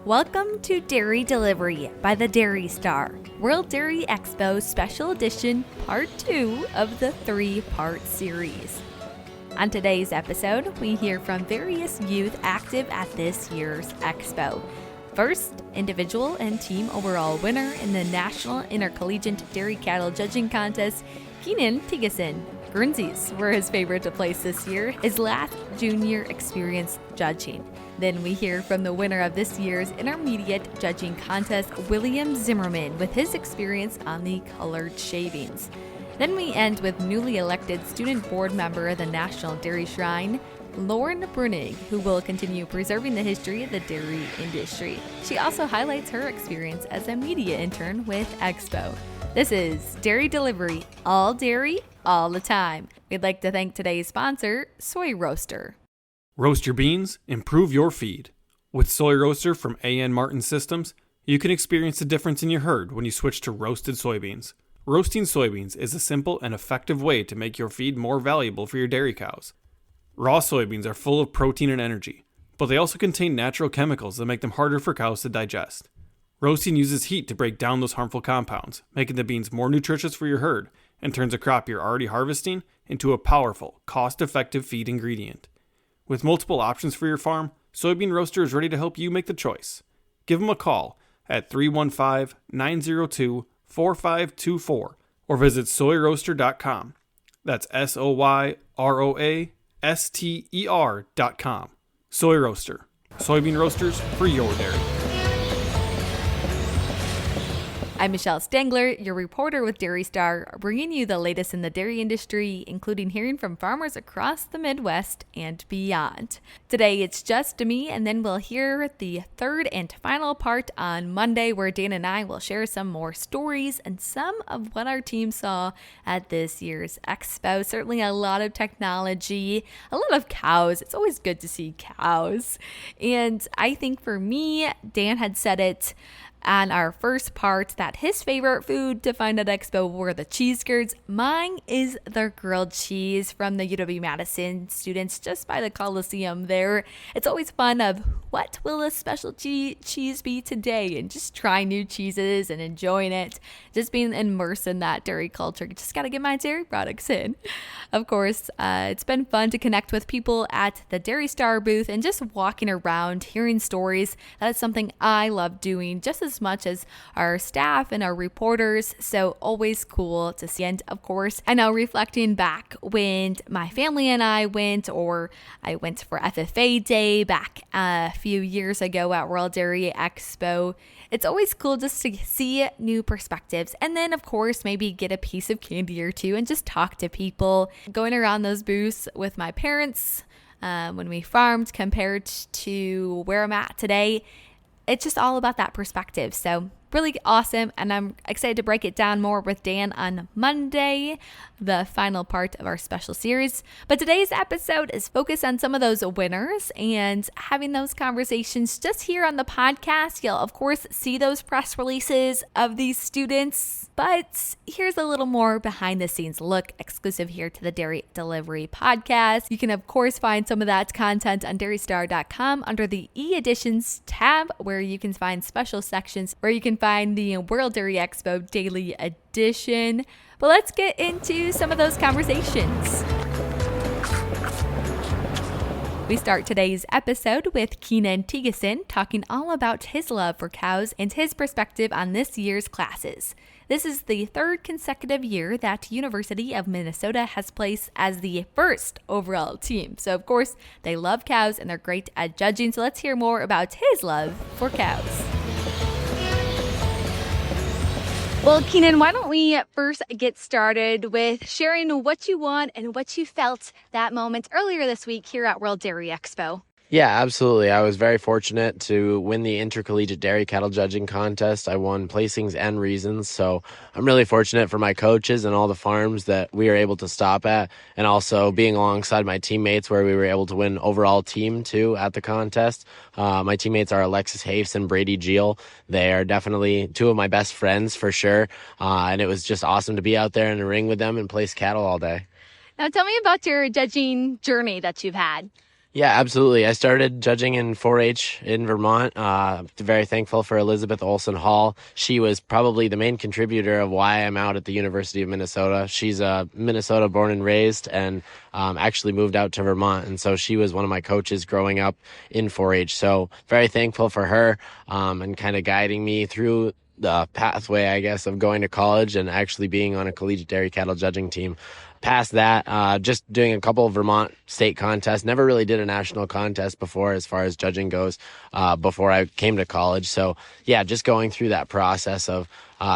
Welcome to Dairy Delivery by the Dairy Star, World Dairy Expo Special Edition Part 2 of the 3-part series. On today's episode, we hear from various youth active at this year's Expo. First, individual and team overall winner in the National Intercollegiate Dairy Cattle Judging Contest, Keenan Tigason. Guernseys were his favorite to place this year, his last junior experience judging. Then we hear from the winner of this year's intermediate judging contest, William Zimmerman, with his experience on the colored shavings. Then we end with newly elected student board member of the National Dairy Shrine, Lauren Brunig, who will continue preserving the history of the dairy industry. She also highlights her experience as a media intern with Expo. This is Dairy Delivery, all dairy, all the time. We'd like to thank today's sponsor, Soy Roaster. Roast your beans, improve your feed. With Soy Roaster from A.N. Martin Systems, you can experience the difference in your herd when you switch to roasted soybeans. Roasting soybeans is a simple and effective way to make your feed more valuable for your dairy cows. Raw soybeans are full of protein and energy, but they also contain natural chemicals that make them harder for cows to digest. Roasting uses heat to break down those harmful compounds, making the beans more nutritious for your herd, and turns a crop you're already harvesting into a powerful, cost-effective feed ingredient. With multiple options for your farm, Soybean Roaster is ready to help you make the choice. Give them a call at 315-902-4524 or visit soyroaster.com. That's SOYROASTER.com. Soy Roaster. Soybean roasters for your dairy. I'm Michelle Stengler, your reporter with Dairy Star, bringing you the latest in the dairy industry, including hearing from farmers across the Midwest and beyond. Today, it's just me, and then we'll hear the third and final part on Monday, where Dan and I will share some more stories and some of what our team saw at this year's Expo. Certainly a lot of technology, a lot of cows. It's always good to see cows. And I think for me, Dan had said it on our first part that his favorite food to find at Expo were the cheese curds. Mine is the grilled cheese from the UW-Madison students just by the Coliseum there. It's always fun of what will a specialty cheese be today, and just trying new cheeses and enjoying it. Just being immersed in that dairy culture. Just got to get my dairy products in. Of course, it's been fun to connect with people at the Dairy Star booth and just walking around, hearing stories. That is something I love doing just as much as our staff and our reporters. So always cool to see. And of course, I know reflecting back when my family and I went, or I went for FFA Day back a few years ago at World Dairy Expo, it's always cool just to see new perspectives. And then, of course, maybe get a piece of candy or two and just talk to people. Going around those booths with my parents when we farmed compared to where I'm at today, it's just all about that perspective. So really awesome. And I'm excited to break it down more with Dan on Monday, the final part of our special series. But today's episode is focused on some of those winners and having those conversations just here on the podcast. You'll, of course, see those press releases of these students. But here's a little more behind the scenes look exclusive here to the Dairy Delivery podcast. You can, of course, find some of that content on dairystar.com under the e-editions tab, where you can find special sections where you can find the World Dairy Expo Daily Edition. But let's get into some of those conversations. We start today's episode with Keenan Tigason talking all about his love for cows and his perspective on this year's classes. This is the third consecutive year that University of Minnesota has placed as the first overall team. So, of course, they love cows and they're great at judging. So let's hear more about his love for cows. Well, Keenan, why don't we first get started with sharing what you won and what you felt that moment earlier this week here at World Dairy Expo? Yeah, absolutely. I was very fortunate to win the Intercollegiate Dairy Cattle Judging Contest. I won placings and reasons, so I'm really fortunate for my coaches and all the farms that we were able to stop at, and also being alongside my teammates where we were able to win overall team too at the contest. My teammates are Alexis Hafes and Brady Geel. They are definitely two of my best friends for sure, and it was just awesome to be out there in the ring with them and place cattle all day. Now tell me about your judging journey that you've had. Yeah, absolutely. I started judging in 4-H in Vermont. Very thankful for Elizabeth Olson Hall. She was probably the main contributor of why I'm out at the University of Minnesota. She's Minnesota born and raised, and actually moved out to Vermont. And so she was one of my coaches growing up in 4-H. So very thankful for her, and kind of guiding me through the pathway, I guess, of going to college and actually being on a collegiate dairy cattle judging team. Past that, just doing a couple of Vermont state contests. Never really did a national contest before as far as judging goes, before I came to college. So yeah, just going through that process of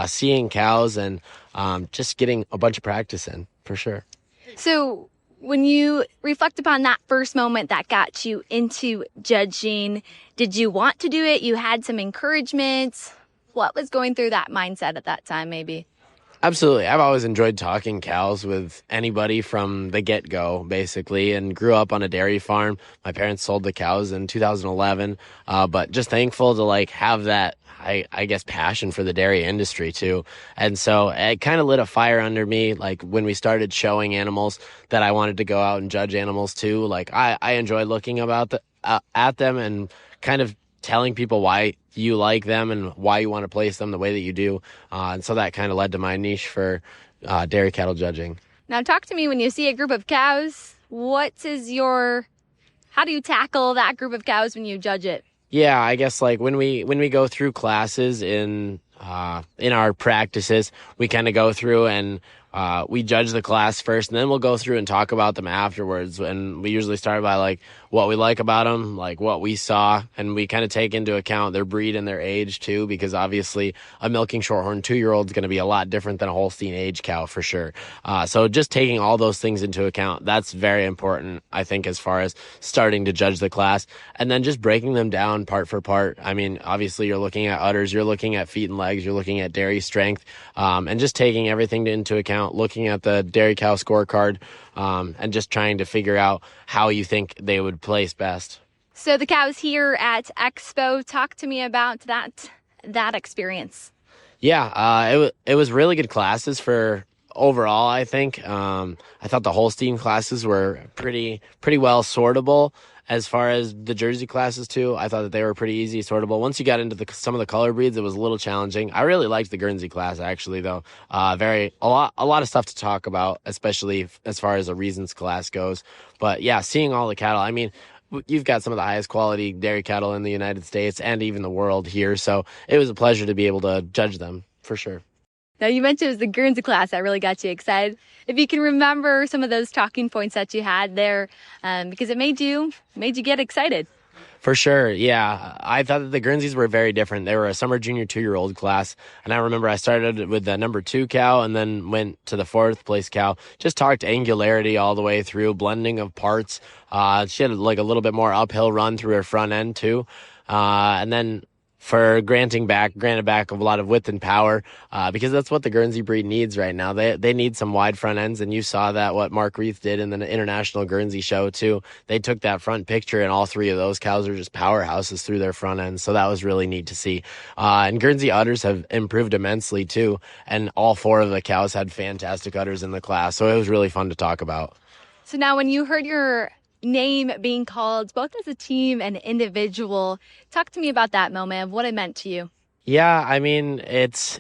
seeing cows and just getting a bunch of practice in, for sure. So when you reflect upon that first moment that got you into judging, did you want to do it? You had some encouragement. What was going through that mindset at that time, maybe? Absolutely. I've always enjoyed talking cows with anybody from the get-go, basically, and grew up on a dairy farm. My parents sold the cows in 2011, but just thankful to have that, I guess, passion for the dairy industry too. And so it kind of lit a fire under me, when we started showing animals, that I wanted to go out and judge animals too. I enjoy looking at them and kind of telling people why you like them and why you want to place them the way that you do. And so that kind of led to my niche for dairy cattle judging. Now talk to me when you see a group of cows. How do you tackle that group of cows when you judge it? Yeah, I guess when we go through classes in our practices, we kind of go through and we judge the class first, and then we'll go through and talk about them afterwards. And we usually start by what we like about them, what we saw, and we kind of take into account their breed and their age too, because obviously a milking shorthorn 2-year-old is going to be a lot different than a Holstein age cow for sure. So just taking all those things into account, that's very important, I think, as far as starting to judge the class, and then just breaking them down part for part. I mean, obviously you're looking at udders, you're looking at feet and legs, you're looking at dairy strength, and just taking everything into account, looking at the dairy cow scorecard, and just trying to figure out how you think they would place best. So the cows here at Expo, talk to me about that experience. Yeah, it was really good classes for overall, I think. I thought the Holstein classes were pretty well sortable. As far as the Jersey classes too, I thought that they were pretty easy, sortable. Once you got into some of the color breeds, it was a little challenging. I really liked the Guernsey class actually, though. A lot of stuff to talk about, especially as far as a reasons class goes. But yeah, seeing all the cattle. I mean, you've got some of the highest quality dairy cattle in the United States and even the world here, so it was a pleasure to be able to judge them for sure. Now, you mentioned it was the Guernsey class that really got you excited. If you can remember some of those talking points that you had there, because it made you get excited. For sure, yeah. I thought that the Guernseys were very different. They were a summer junior 2-year-old class, and I remember I started with the number 2 cow and then went to the 4th place cow. Just talked angularity all the way through, blending of parts. She had a little bit more uphill run through her front end too, and then for granted back a lot of width and power, because that's what the Guernsey breed needs right now. They need some wide front ends, and you saw that what Mark Reith did in the International Guernsey Show too. They took that front picture, and all 3 of those cows are just powerhouses through their front ends, so that was really neat to see. And Guernsey udders have improved immensely too, and all 4 of the cows had fantastic udders in the class, so it was really fun to talk about. So now when you heard your name being called both as a team and individual, talk to me about that moment of what it meant to you. Yeah, I mean, it's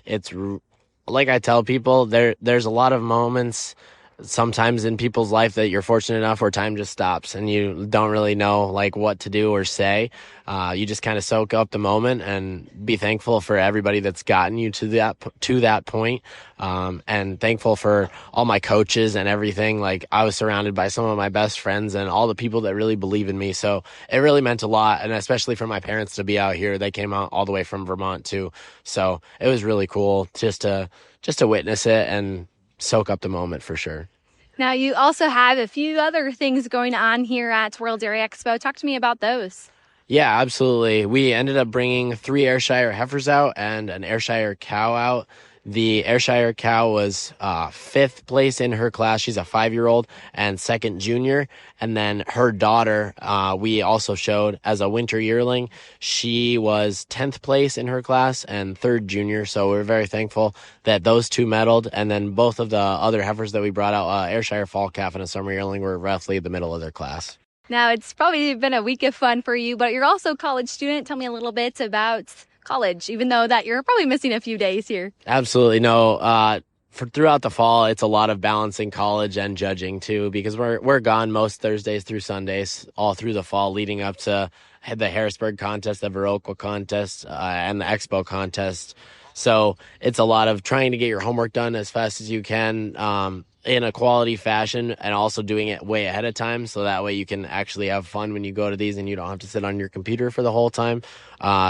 like I tell people, there's a lot of moments sometimes in people's life that you're fortunate enough where time just stops and you don't really know what to do or say. You just kind of soak up the moment and be thankful for everybody that's gotten you to that point. And thankful for all my coaches and everything. I was surrounded by some of my best friends and all the people that really believe in me. So it really meant a lot. And especially for my parents to be out here, they came out all the way from Vermont too. So it was really cool just to witness it and soak up the moment for sure. Now, you also have a few other things going on here at World Dairy Expo. Talk to me about those. Yeah, absolutely. We ended up bringing 3 Ayrshire heifers out and an Ayrshire cow out. The Ayrshire cow was 5th place in her class. She's a 5-year-old and 2nd junior. And then her daughter, we also showed as a winter yearling. She was 10th place in her class and 3rd junior. So we're very thankful that those 2 medaled. And then both of the other heifers that we brought out, Ayrshire fall calf and a summer yearling, were roughly the middle of their class. Now, it's probably been a week of fun for you, but you're also a college student. Tell me a little bit about college, even though that you're probably missing a few days here. Absolutely. No, for throughout the fall, it's a lot of balancing college and judging too, because we're gone most Thursdays through Sundays, all through the fall, leading up to the Harrisburg contest, the Viroqua contest, and the Expo contest. So it's a lot of trying to get your homework done as fast as you can, in a quality fashion, and also doing it way ahead of time, so that way you can actually have fun when you go to these and you don't have to sit on your computer for the whole time,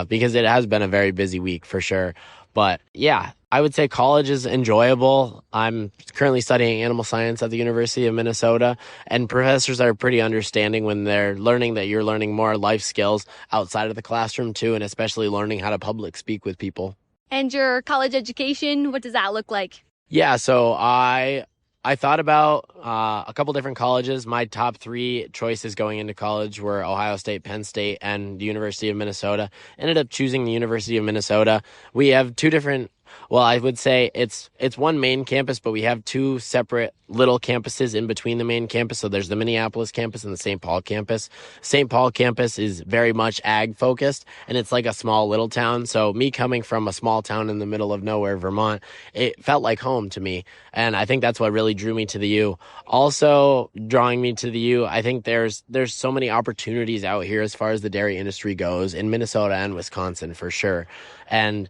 because it has been a very busy week for sure. But yeah, I would say college is enjoyable. I'm currently studying animal science at the University of Minnesota, and professors are pretty understanding when they're learning that you're learning more life skills outside of the classroom too, and especially learning how to public speak with people. And your college education, what does that look like? Yeah, so I thought about a couple different colleges. My top 3 choices going into college were Ohio State, Penn State, and the University of Minnesota. Ended up choosing the University of Minnesota. We have 2 different, well, I would say it's one main campus, but we have 2 separate little campuses in between the main campus. So there's the Minneapolis campus and the St. Paul campus. St. Paul campus is very much ag focused, and it's like a small little town. So me coming from a small town in the middle of nowhere, Vermont, it felt like home to me. And I think that's what really drew me to the U. Also drawing me to the U, I think there's so many opportunities out here as far as the dairy industry goes in Minnesota and Wisconsin for sure. And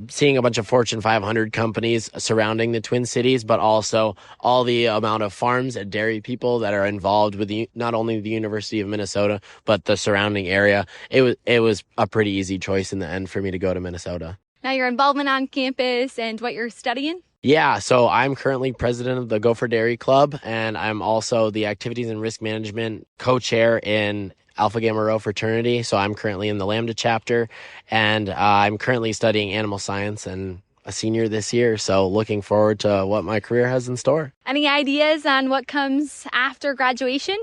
seeing a bunch of Fortune 500 companies surrounding the Twin Cities, but also all the amount of farms and dairy people that are involved with not only the University of Minnesota, but the surrounding area. It was a pretty easy choice in the end for me to go to Minnesota. Now, your involvement on campus and what you're studying? Yeah, so I'm currently president of the Gopher Dairy Club, and I'm also the Activities and Risk Management co-chair in Alpha Gamma Rho fraternity. So I'm currently in the Lambda chapter, and I'm currently studying animal science and a senior this year. So looking forward to what my career has in store. Any ideas on what comes after graduation?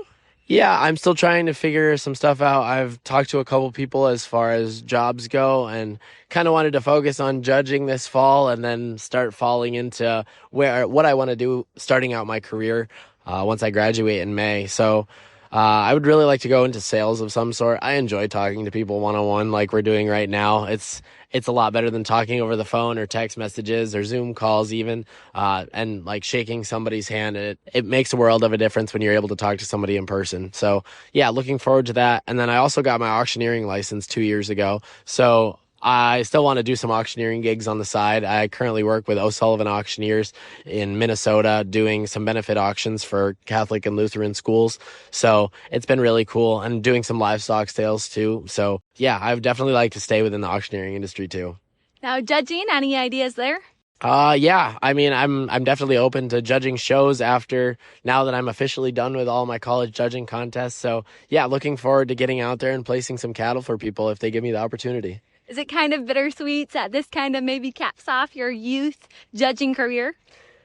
Yeah, I'm still trying to figure some stuff out. I've talked to a couple people as far as jobs go, and kind of wanted to focus on judging this fall and then start falling into what I want to do starting out my career once I graduate in May. So I would really like to go into sales of some sort. I enjoy talking to people one-on-one like we're doing right now. It's a lot better than talking over the phone or text messages or Zoom calls even, and like shaking somebody's hand. It makes a world of a difference when you're able to talk to somebody in person. So yeah, looking forward to that. And then I also got my auctioneering license 2 years ago. So I still want to do some auctioneering gigs on the side. I currently work with O'Sullivan Auctioneers in Minnesota doing some benefit auctions for Catholic and Lutheran schools. So it's been really cool, and doing some livestock sales too. So yeah, I would definitely like to stay within the auctioneering industry too. Now, judging, any ideas there? Yeah, I mean, I'm definitely open to judging shows now that I'm officially done with all my college judging contests. So yeah, looking forward to getting out there and placing some cattle for people if they give me the opportunity. Is it kind of bittersweet that this kind of maybe caps off your youth judging career?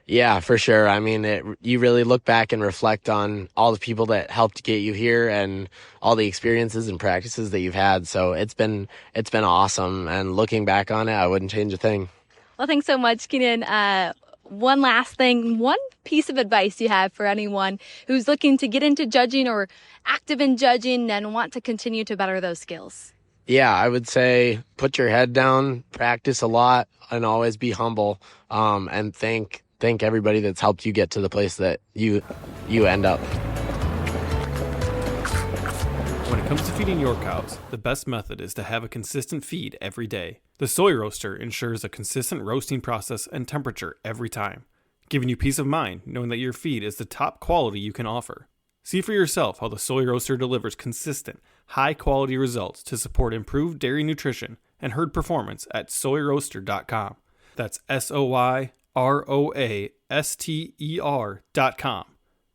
Yeah, for sure. I mean, you really look back and reflect on all the people that helped get you here and all the experiences and practices that you've had. So it's been awesome. And looking back on it, I wouldn't change a thing. Well, thanks so much, Keenan. One last thing, one piece of advice you have for anyone who's looking to get into judging or active in judging and want to continue to better those skills? Yeah, I would say put your head down, practice a lot, and always be humble, and thank everybody that's helped you get to the place that you end up. When it comes to feeding your cows, the best method is to have a consistent feed every day. The soy roaster ensures a consistent roasting process and temperature every time, giving you peace of mind knowing that your feed is the top quality you can offer. See for yourself how the soy roaster delivers consistent, high-quality results to support improved dairy nutrition and herd performance at soyroaster.com. That's SOYROASTER.com.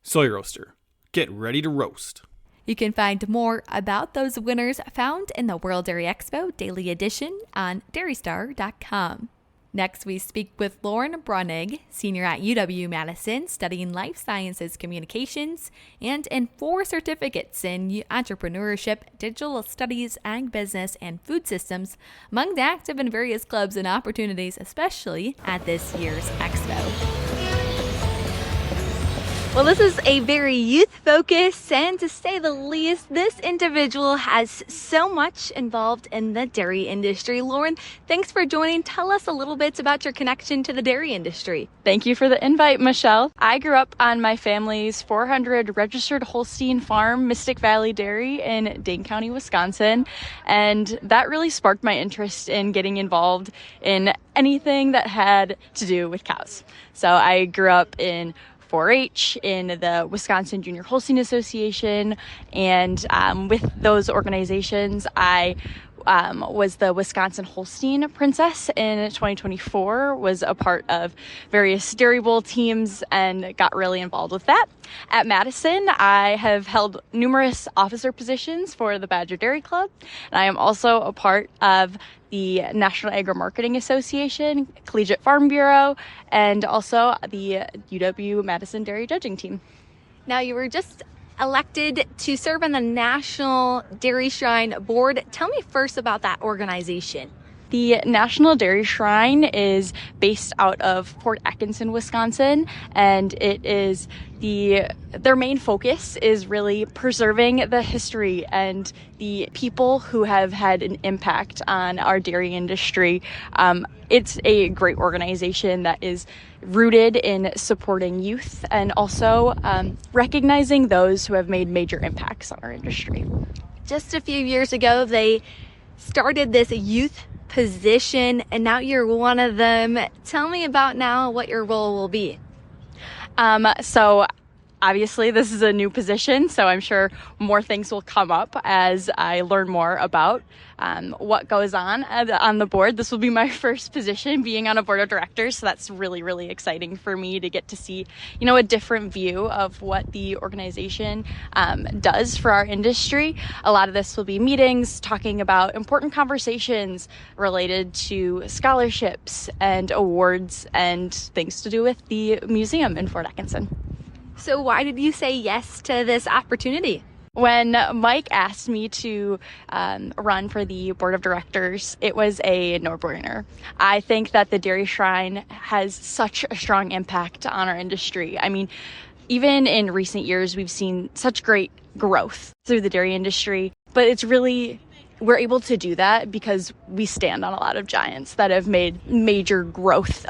Soy Roaster. Get ready to roast. You can find more about those winners found in the World Dairy Expo Daily Edition on dairystar.com. Next, we speak with Lauren Brunig, senior at UW-Madison, studying life sciences communications and in 4 certificates in entrepreneurship, digital studies, ag business, and food systems, among the active in various clubs and opportunities, especially at this year's Expo. Well, this is a very youth-focused, and to say the least, this individual has so much involved in the dairy industry. Lauren, thanks for joining. Tell us a little bit about your connection to the dairy industry. Thank you for the invite, Michelle. I grew up on my family's 400 registered Holstein farm, Mystic Valley Dairy in Dane County, Wisconsin, and that really sparked my interest in getting involved in anything that had to do with cows. So I grew up in 4-H in the Wisconsin Junior Holstein Association, and with those organizations, I was the Wisconsin Holstein Princess in 2024, was a part of various Dairy Bowl teams and got really involved with that. At Madison, I have held numerous officer positions for the Badger Dairy Club, and I am also a part of the National Agri-Marketing Association, Collegiate Farm Bureau, and also the UW-Madison Dairy Judging Team. Now, you were just elected to serve on the National Dairy Shrine Board. Tell me first about that organization. The National Dairy Shrine is based out of Port Atkinson, Wisconsin, and it is their main focus is really preserving the history and the people who have had an impact on our dairy industry. It's a great organization that is rooted in supporting youth and also recognizing those who have made major impacts on our industry. Just a few years ago, they started this youth position, and now you're one of them. Tell me about now what your role will be. So obviously this is a new position, so I'm sure more things will come up as I learn more about what goes on the board. This will be my first position being on a board of directors, so that's really, really exciting for me to get to see, a different view of what the organization does for our industry. A lot of this will be meetings talking about important conversations related to scholarships and awards and things to do with the museum in Fort Atkinson. So why did you say yes to this opportunity? When Mike asked me to run for the board of directors, it was a no-brainer. I think that the Dairy Shrine has such a strong impact on our industry. I mean, even in recent years, we've seen such great growth through the dairy industry, but we're able to do that because we stand on a lot of giants that have made major growth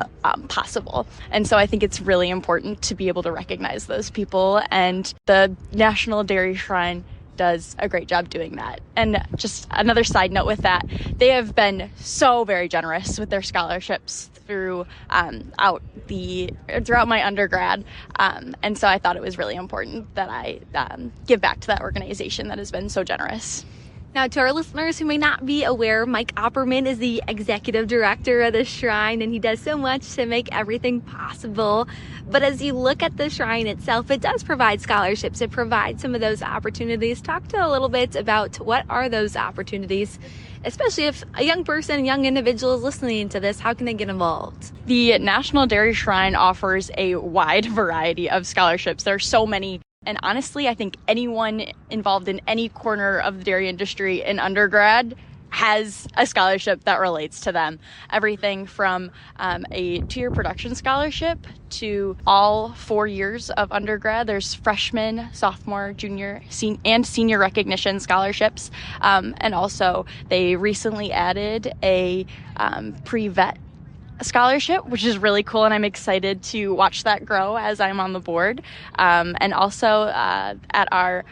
possible. And so I think it's really important to be able to recognize those people, and the National Dairy Shrine does a great job doing that. And just another side note with that, they have been so very generous with their scholarships throughout my undergrad. And so I thought it was really important that I give back to that organization that has been so generous. Now, to our listeners who may not be aware, Mike Opperman is the executive director of the Shrine, and he does so much to make everything possible. But as you look at the Shrine itself, it does provide scholarships. It provides some of those opportunities. Talk to a little bit about what are those opportunities, especially if a young individual is listening to this. How can they get involved? The National Dairy Shrine offers a wide variety of scholarships. There are so many. And honestly, I think anyone involved in any corner of the dairy industry in undergrad has a scholarship that relates to them. Everything from a 2-year production scholarship to all 4 years of undergrad. There's freshman, sophomore, junior, and senior recognition scholarships. And also, they recently added a pre-vet scholarship, which is really cool, and I'm excited to watch that grow as I'm on the board. And also at our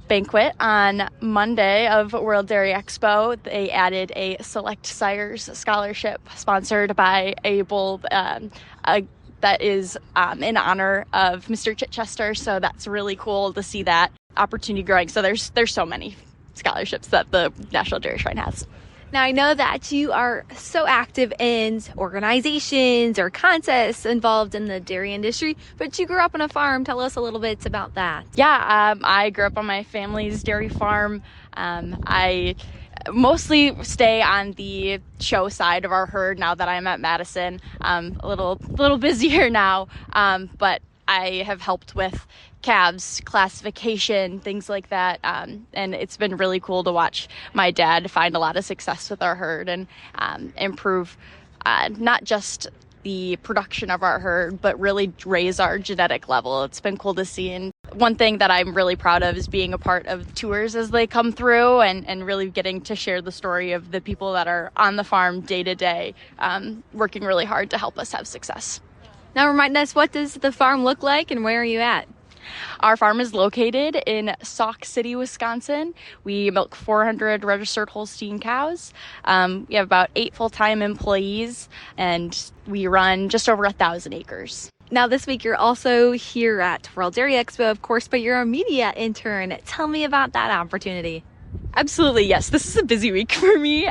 banquet on Monday of World Dairy Expo, they added a Select Sires scholarship sponsored by a bull that is in honor of Mr. Chichester. So that's really cool to see that opportunity growing. So there's so many scholarships that the National Dairy Shrine has. Now, I know that you are so active in organizations or contests involved in the dairy industry, but you grew up on a farm. Tell us a little bit about that. Yeah, I grew up on my family's dairy farm. I mostly stay on the show side of our herd now that I'm at Madison. A little busier now, but I have helped with calves, classification, things like that. And it's been really cool to watch my dad find a lot of success with our herd and improve not just the production of our herd, but really raise our genetic level. It's been cool to see. And one thing that I'm really proud of is being a part of tours as they come through and really getting to share the story of the people that are on the farm day to day, working really hard to help us have success. Now remind us, what does the farm look like and where are you at? Our farm is located in Sauk City, Wisconsin. We milk 400 registered Holstein cows. We have about 8 full-time employees, and we run just over 1,000 acres. Now this week you're also here at World Dairy Expo, of course, but you're a media intern. Tell me about that opportunity. Absolutely, yes. This is a busy week for me.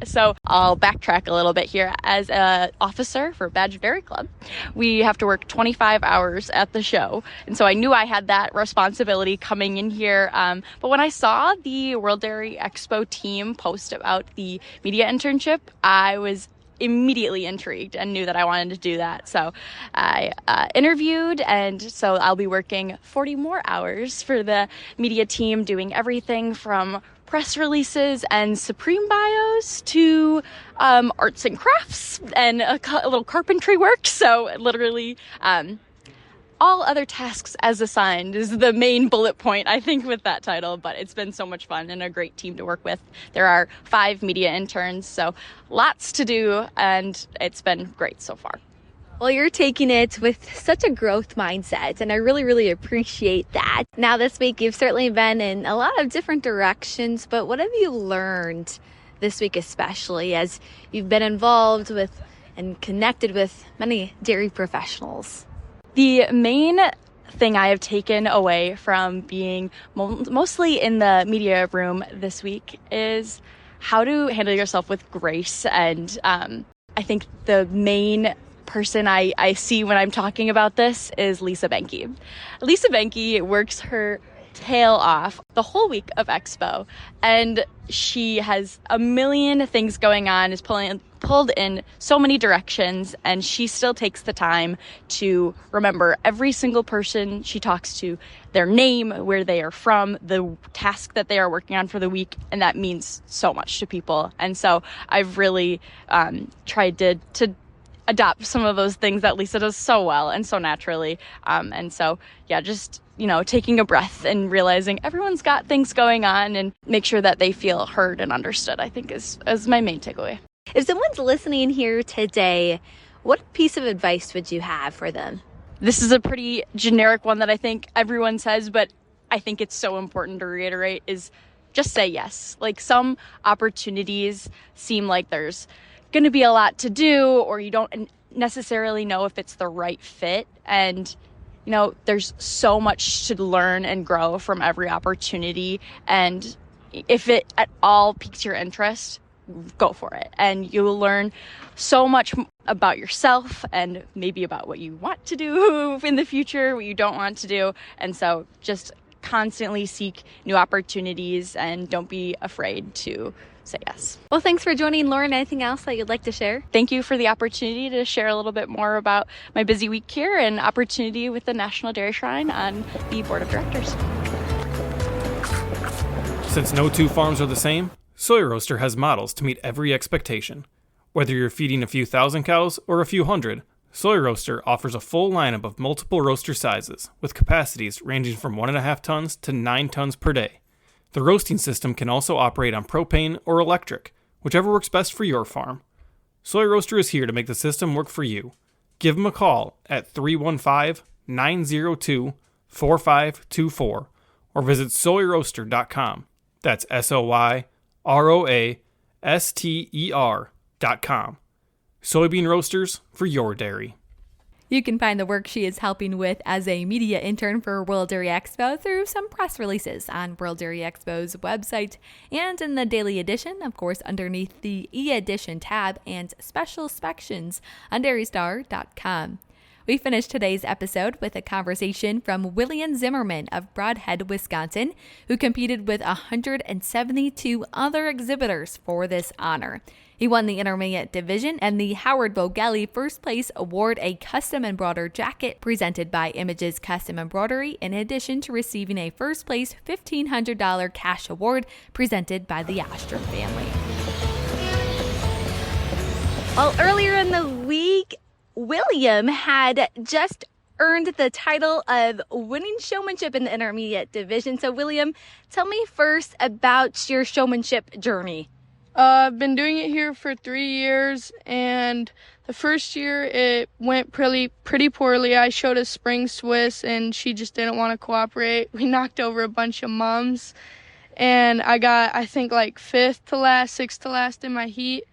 So I'll backtrack a little bit here. As an officer for Badger Dairy Club, we have to work 25 hours at the show. And so I knew I had that responsibility coming in here. But when I saw the World Dairy Expo team post about the media internship, I was immediately intrigued and knew that I wanted to do that. So I interviewed, and so I'll be working 40 more hours for the media team, doing everything from press releases and Supreme bios to arts and crafts and a little carpentry work. So literally all other tasks as assigned is the main bullet point, I think, with that title. But it's been so much fun and a great team to work with. There are 5 media interns, so lots to do, and it's been great so far. Well, you're taking it with such a growth mindset, and I really, really appreciate that. Now, this week, you've certainly been in a lot of different directions, but what have you learned this week, especially as you've been involved with and connected with many dairy professionals? The main thing I have taken away from being mostly in the media room this week is how to handle yourself with grace. And I think the main person I see when I'm talking about this is Lisa Benke. Lisa Benke works her tail off the whole week of Expo, and she has a million things going on, is pulled in so many directions, and she still takes the time to remember every single person she talks to, their name, where they are from, the task that they are working on for the week, and that means so much to people. And so I've really tried to adopt some of those things that Lisa does so well and so naturally. And so, yeah, just, taking a breath and realizing everyone's got things going on and make sure that they feel heard and understood, I think is my main takeaway. If someone's listening here today, what piece of advice would you have for them? This is a pretty generic one that I think everyone says, but I think it's so important to reiterate, is just say yes. Like, some opportunities seem like there's going to be a lot to do, or you don't necessarily know if it's the right fit. And, there's so much to learn and grow from every opportunity. And if it at all piques your interest, go for it. And you'll learn so much about yourself and maybe about what you want to do in the future, what you don't want to do. And so just constantly seek new opportunities and don't be afraid to say yes. Well, thanks for joining, Lauren. Anything else that you'd like to share? Thank you for the opportunity to share a little bit more about my busy week here and opportunity with the National Dairy Shrine on the board of directors. Since no 2 farms are the same, Soy Roaster has models to meet every expectation. Whether you're feeding a few thousand cows or a few hundred, Soy Roaster offers a full lineup of multiple roaster sizes, with capacities ranging from 1.5 tons to 9 tons per day. The roasting system can also operate on propane or electric, whichever works best for your farm. Soy Roaster is here to make the system work for you. Give them a call at 315-902-4524 or visit soyroaster.com. That's SOYROASTER.com. Soybean roasters for your dairy. You can find the work she is helping with as a media intern for World Dairy Expo through some press releases on World Dairy Expo's website and in the daily edition, of course, underneath the e-edition tab and special sections on dairystar.com. We finished today's episode with a conversation from William Zimmerman of Brodhead, Wisconsin, who competed with 172 other exhibitors for this honor. He won the Intermediate Division and the Howard Bogelli First Place Award, a custom embroidered jacket presented by Images Custom Embroidery, in addition to receiving a First Place $1,500 cash award presented by the Ostrom family. Well, earlier in the week, William had just earned the title of winning showmanship in the intermediate division. So William, tell me first about your showmanship journey. I've been doing it here for 3 years, and the first year it went pretty poorly. I showed a spring Swiss, and she just didn't want to cooperate. We knocked over a bunch of mums, and I got, I think, like 5th to last, 6th to last in my heat.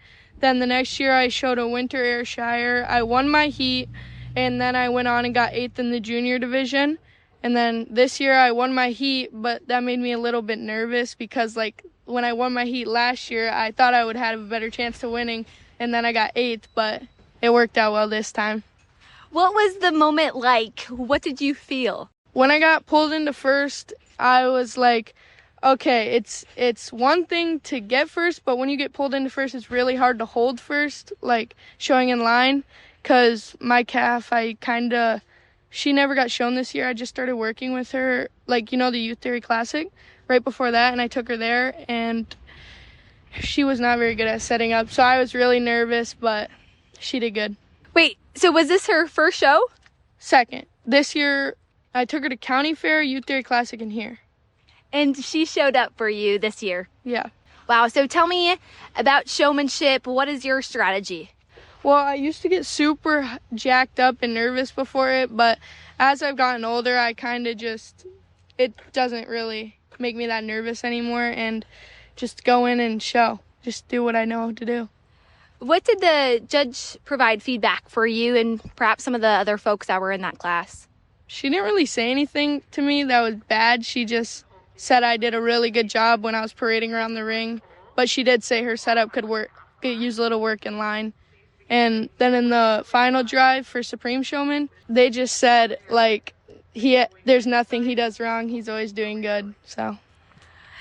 Then the next year I showed a winter Ayrshire. I won my heat, and then I went on and got 8th in the junior division. And then this year I won my heat, but that made me a little bit nervous because, like, when I won my heat last year, I thought I would have a better chance to winning, and then I got 8th, but it worked out well this time. What was the moment like? What did you feel? When I got pulled into first, I was like, okay, it's one thing to get first, but when you get pulled into first, it's really hard to hold first, like showing in line, because my calf, she never got shown this year. I just started working with her, like, the Youth Theory Classic right before that, and I took her there, and she was not very good at setting up, so I was really nervous, but she did good. Wait, so was this her first show? Second. This year, I took her to County Fair, Youth Theory Classic, and here. And she showed up for you this year. Yeah. Wow, so tell me about showmanship. What is your strategy? Well, I used to get super jacked up and nervous before it, but as I've gotten older, I kind of it doesn't really make me that nervous anymore, and just go in and show. Just do what I know to do. What did the judge provide feedback for you and perhaps some of the other folks that were in that class? She didn't really say anything to me that was bad. She just said I did a really good job when I was parading around the ring, but she did say her setup could use a little work in line. And then in the final drive for Supreme Showman, they just said, like, there's nothing he does wrong. He's always doing good. So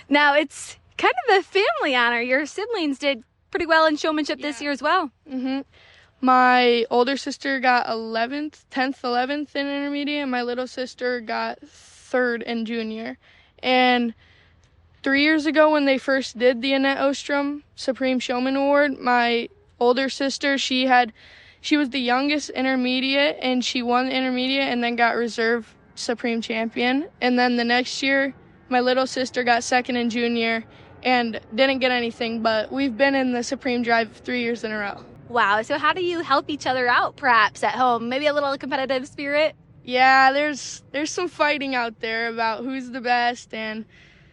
now it's kind of a family honor. Your siblings did pretty well in showmanship this year as well. Mm-hmm. My older sister got 10th, 11th in intermediate, and my little sister got 3rd in junior. And 3 years ago when they first did the Annette Ostrom Supreme Showman Award, my older sister, she was the youngest intermediate, and she won the intermediate and then got reserve Supreme champion. And then the next year, my little sister got 2nd in junior and didn't get anything, but we've been in the Supreme drive 3 years in a row. Wow, so how do you help each other out perhaps at home? Maybe a little competitive spirit? Yeah, there's some fighting out there about who's the best and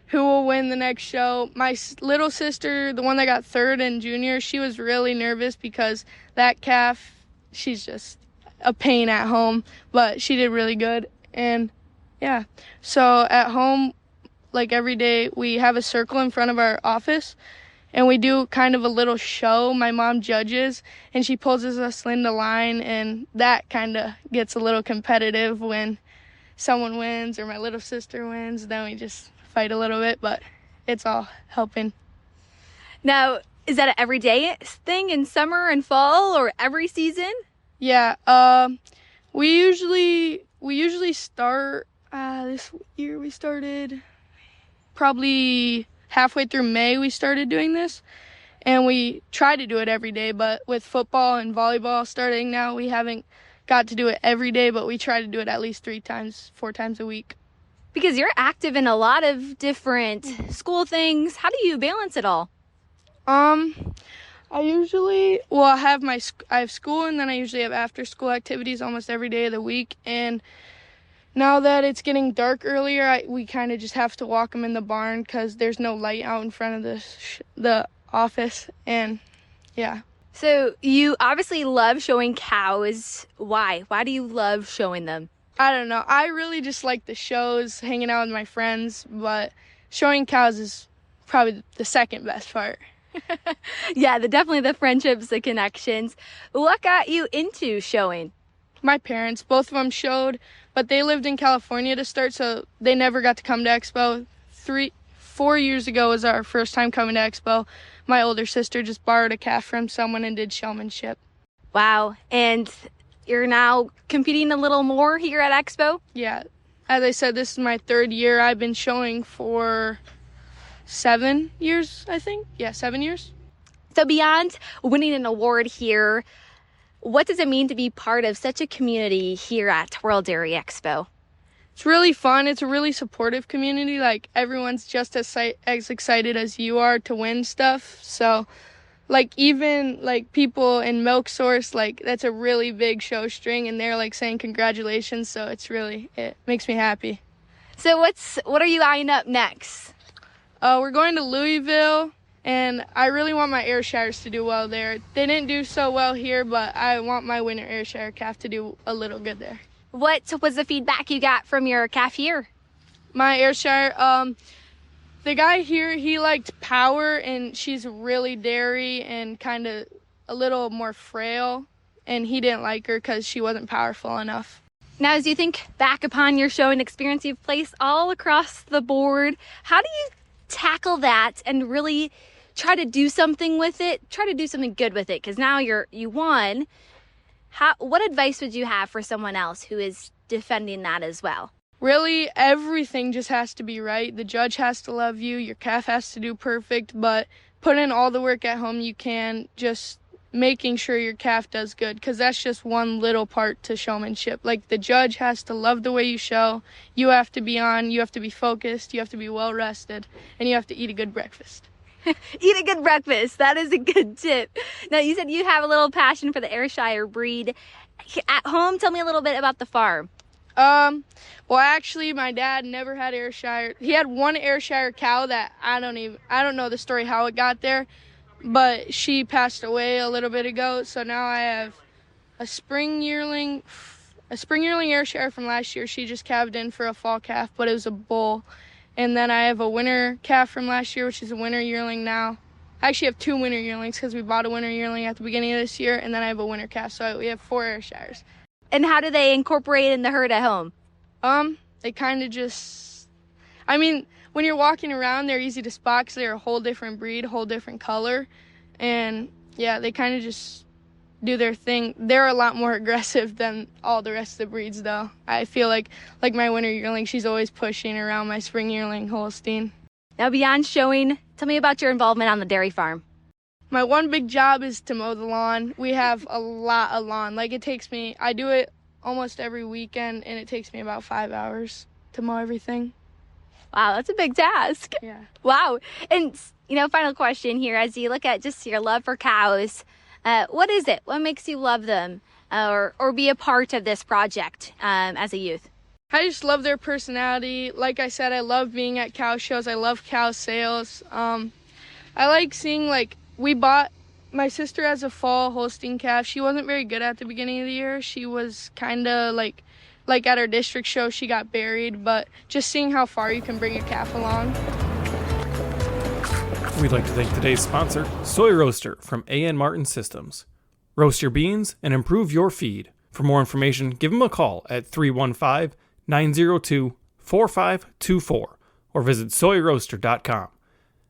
who will win the next show. My little sister, the one that got 3rd in junior, she was really nervous because that calf, she's just a pain at home, but she did really good. And yeah, so at home, like every day, we have a circle in front of our office, and we do kind of a little show. My mom judges, and she pulls us into line, and that kind of gets a little competitive when someone wins or my little sister wins. Then we just fight a little bit, but it's all helping. Now, is that an everyday thing in summer and fall or every season? Yeah, we usually start, this year we started probably halfway through May we started doing this, and we try to do it every day, but with football and volleyball starting now, we haven't got to do it every day, but we try to do it at least 4 times a week. Because you're active in a lot of different school things. How do you balance it all? I have school, and then I usually have after school activities almost every day of the week, and now that it's getting dark earlier, we kind of just have to walk them in the barn because there's no light out in front of the office, and yeah. So you obviously love showing cows. Why? Why do you love showing them? I don't know. I really just like the shows, hanging out with my friends, but showing cows is probably the second best part. Yeah, definitely the friendships, the connections. What got you into showing? My parents, both of them showed, but they lived in California to start, so they never got to come to Expo. 4 years ago was our first time coming to Expo. My older sister just borrowed a calf from someone and did showmanship. Wow, and you're now competing a little more here at Expo? Yeah, as I said, this is my 3rd year. I've been showing for 7 years, I think. Yeah, 7 years. So beyond winning an award here, what does it mean to be part of such a community here at World Dairy Expo? It's really fun. It's a really supportive community. Like, everyone's just as excited as you are to win stuff. So, like, even, like, people in Milk Source, like, that's a really big show string, and they're, like, saying congratulations. So it makes me happy. So what are you eyeing up next? We're going to Louisville, and I really want my Ayrshires to do well there. They didn't do so well here, but I want my winter Ayrshire calf to do a little good there. What was the feedback you got from your calf here? My Ayrshire, the guy here, he liked Power, and she's really dairy and kind of a little more frail, and he didn't like her because she wasn't powerful enough. Now, as you think back upon your showing experience you've placed all across the board, how do you tackle that and really try to do something with it, try to do something good with it? Because now you won. What advice would you have for someone else who is defending that as well? Really, everything just has to be right. The judge has to love you. Your calf has to do perfect, but put in all the work at home you can, just making sure your calf does good, because that's just one little part to showmanship. Like, the judge has to love the way you show. You have to be on. You have to be focused. You have to be well rested, and you have to eat a good breakfast. Eat a good breakfast. That is a good tip. Now, you said you have a little passion for the Ayrshire breed. At home, tell me a little bit about the farm. Well, actually, my dad never had Ayrshire. He had one Ayrshire cow that I don't know the story how it got there, but she passed away a little bit ago. So now I have a spring yearling Ayrshire from last year. She just calved in for a fall calf, but it was a bull. And then I have a winter calf from last year, which is a winter yearling now. I actually have 2 winter yearlings because we bought a winter yearling at the beginning of this year, and then I have a winter calf. So we have 4 Ayrshires. And how do they incorporate in the herd at home? They kind of just, when you're walking around, they're easy to spot because they're a whole different breed, whole different color. And yeah, they kind of just do their thing. They're a lot more aggressive than all the rest of the breeds, though. I feel like my winter yearling, she's always pushing around my spring yearling Holstein. Now, beyond showing, tell me about your involvement on the dairy farm. My one big job is to mow the lawn. We have a lot of lawn. Like, I do it almost every weekend, and it takes me about 5 hours to mow everything. Wow, that's a big task. Yeah. Wow. And, final question here, as you look at just your love for cows, what is it? What makes you love them or be a part of this project as a youth? I just love their personality. Like I said, I love being at cow shows. I love cow sales. I like seeing, my sister has a fall Holstein calf. She wasn't very good at the beginning of the year. She was kind of like at our district show, she got buried, but just seeing how far you can bring a calf along. We'd like to thank today's sponsor, Soy Roaster from A.N. Martin Systems. Roast your beans and improve your feed. For more information, give them a call at 315-902-4524 or visit soyroaster.com.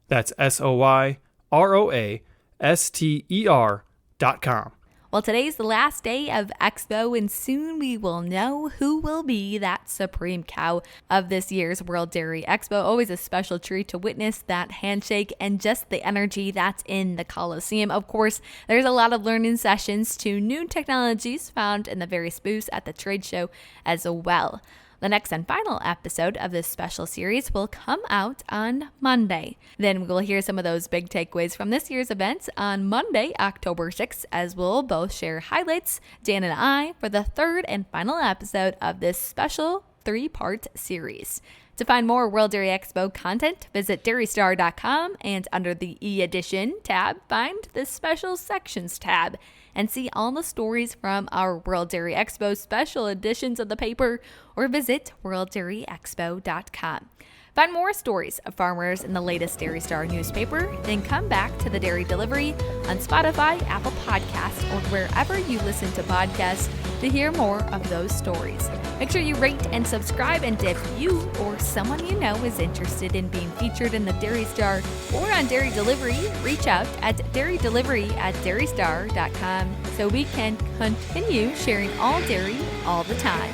That's SOYROASTER.com. Well, today's the last day of Expo, and soon we will know who will be that supreme cow of this year's World Dairy Expo. Always a special treat to witness that handshake and just the energy that's in the Coliseum. Of course, there's a lot of learning sessions to new technologies found in the various booths at the trade show as well. The next and final episode of this special series will come out on Monday. Then we'll hear some of those big takeaways from this year's events on Monday, October 6th, as we'll both share highlights, Dan and I, for the third and final episode of this special 3-part series. To find more World Dairy Expo content, visit dairystar.com and under the e-edition tab, find the special sections tab and see all the stories from our World Dairy Expo special editions of the paper, or visit worlddairyexpo.com. Find more stories of farmers in the latest Dairy Star newspaper, then come back to the Dairy Delivery on Spotify, Apple Podcasts, or wherever you listen to podcasts to hear more of those stories. Make sure you rate and subscribe, and if you or someone you know is interested in being featured in the Dairy Star or on Dairy Delivery, reach out at dairydelivery@dairystar.com so we can continue sharing all dairy all the time.